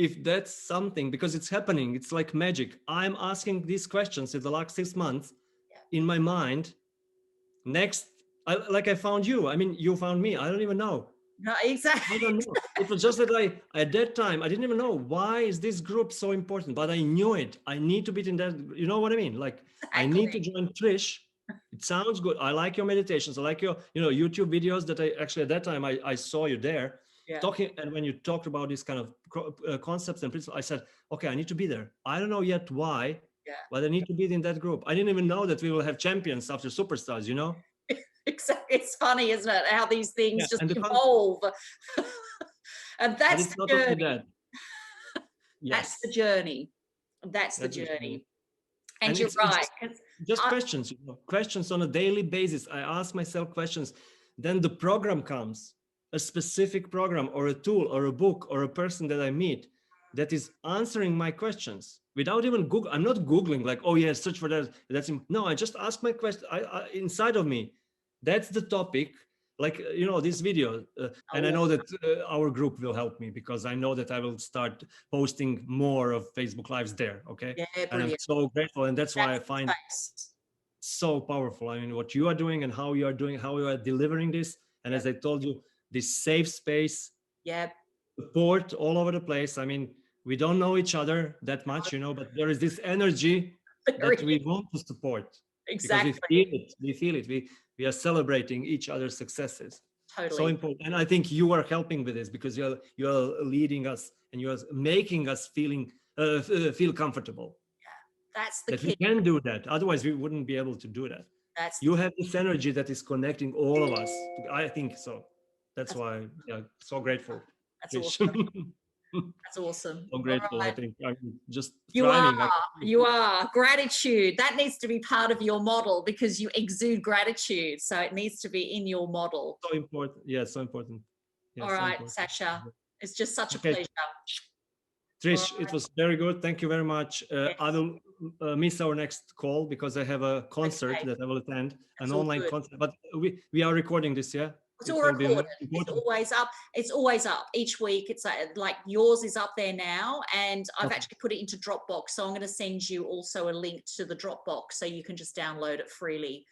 if that's something, because it's happening, it's like magic. I'm asking these questions in the last 6 months in my mind. Next, like I found you. I mean, you found me. I don't even know. No, I exactly. don't know. It was just that at that time, I didn't even know why is this group so important, but I knew it. I need to be in that. You know what I mean? Like I need to join Trish. It sounds good. I like your meditations. I like your, YouTube videos that I actually at that time I saw you there Yeah. talking. And when you talked about these kind of concepts and principles, I said, okay, I need to be there. I don't know yet why, but I need to be in that group. I didn't even know that we will have champions after superstars, Exactly. It's funny, isn't it? How these things just and evolve. And but that's it's the not only journey. that. That's the Yes, journey. That's the that's the journey. journey. And And you're it's right. just questions, questions on a daily basis. I ask myself questions. Then the program comes, a specific program or a tool or a book or a person that I meet that is answering my questions without even Google. I'm not Googling like, oh yeah, search for that. No, I just ask my question inside of me. That's the topic. Like, this video. And I know that our group will help me because I know that I will start posting more of Facebook Lives there. Okay. Yeah, And I'm brilliant. so grateful. And that's why I That's the find space. so powerful. I mean, what you are doing and how you are doing, how you are delivering this. And as I told you, this safe space, Yep. support all over the place. I mean, we don't know each other that much, but there is this energy There that it we is. want to support because we Exactly. feel it. We feel it. We are celebrating each other's successes. So Totally. important. And I think you are helping with this because you're leading us and you're making us feel comfortable That's the that we key. can do that. Otherwise, we wouldn't be able to do that. That's the You key. have this energy that is connecting all of us. I think so. That's That's, why, yeah, so grateful, that's Trish. awesome. That's awesome. So All grateful. I right. think I'm just You are. thriving. You are. Gratitude. That needs to be part of your model because you exude gratitude. So it needs to be in your model. So important. Yeah, so important. Yeah, All so right, important. Sasha. It's just such a Okay, pleasure. All Trish, it right. was very good. Thank you very much. I Yes. will miss our next call because I have a concert Okay. that I will attend, That's an all online good. concert. But we are recording this, yeah? It's It all will be recorded. It's important. always up. It's always up each week. It's like yours is up there now, and I've Okay. actually put it into Dropbox. So I'm going to send you also a link to the Dropbox so you can just download it freely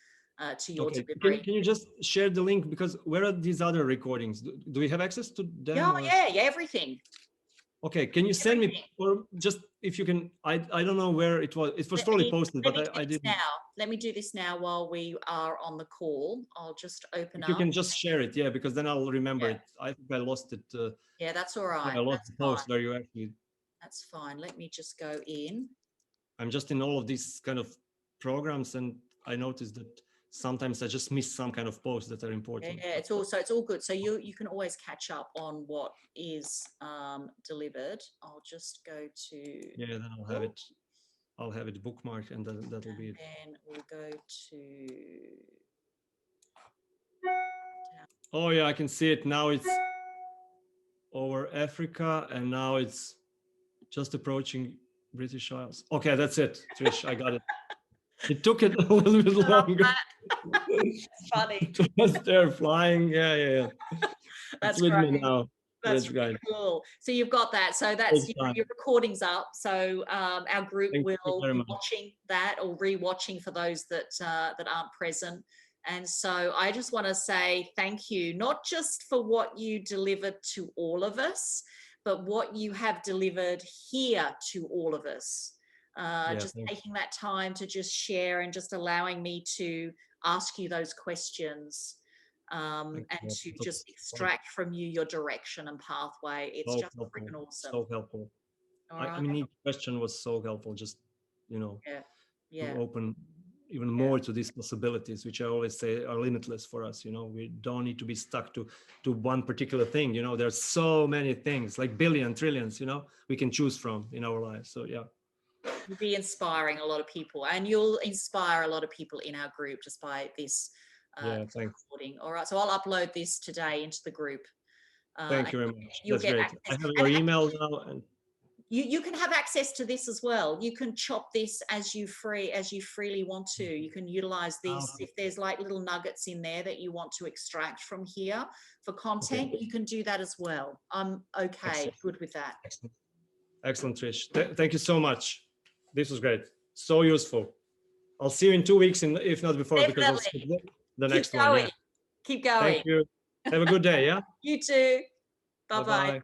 to your Okay. Can delivery. you just share the link because where are these other recordings? Do we have access to them Yeah, or? yeah, everything. Okay, can you send me Everything. or just if you can? I don't know where it was. It was Let probably me posted, let but me do I this didn't. now. Let me do this now while we are on the call. I'll just open If you up. can just share it, yeah, because then I'll remember Yeah, it. I think I lost it. yeah, that's all right. I lost That's the fine. post where you actually. That's fine. Let me just go in. I'm just in all of these kind of programs, and I noticed that sometimes I just miss some kind of posts that are Yeah, important. But it's all good. So you can always catch up on what is delivered. I'll just go to yeah, then I'll have book, it. I'll have it bookmarked, and then that'll and be it. then we'll go to Oh yeah, I can see it now. It's over Africa, and now it's just approaching British Isles. Okay, that's it, Trish. I got it. It took it a little bit I love longer. that. It's funny. It was there flying. Yeah. It's That's with great. me now. That's That's really great. cool. So you've got that. So that's Big time. your recording's up. So our group Thank you will very be much. watching that or re-watching for those that aren't present. And so I just want to say thank you, not just for what you delivered to all of us, but what you have delivered here to all of us. Yeah, Just taking that time to just share and just allowing me to ask you those questions and you. to That's just extract from you your direction and pathway. It's so just helpful. freaking awesome. So helpful. All I right. mean, each question was so helpful. Just Yeah. to Yeah. open even Yeah. more to these possibilities, which I always say are limitless for us. We don't need to be stuck to one particular thing. There's so many things, like billion, trillions. We can choose from in our lives. So yeah. You'll be inspiring a lot of people, and you'll inspire a lot of people in our group just by Yeah. this Thanks. recording. All right. So I'll upload this today into the group. Thank And you very much. you'll That's get great. I access. have And your email now, and you can have access to this as well. You can chop this as you freely want to. You can utilize this if there's like little nuggets in there that you want to extract from here for content. okay. You can do that as well. I'm okay, Excellent. good with that. Excellent. Excellent, Trish. Thank you so much. This was great. So useful. I'll see you in 2 weeks, if not before, because I'll skip the next one. Yeah. Keep going. Thank you. Have a good day. Yeah. You too. Bye-bye. Bye-bye.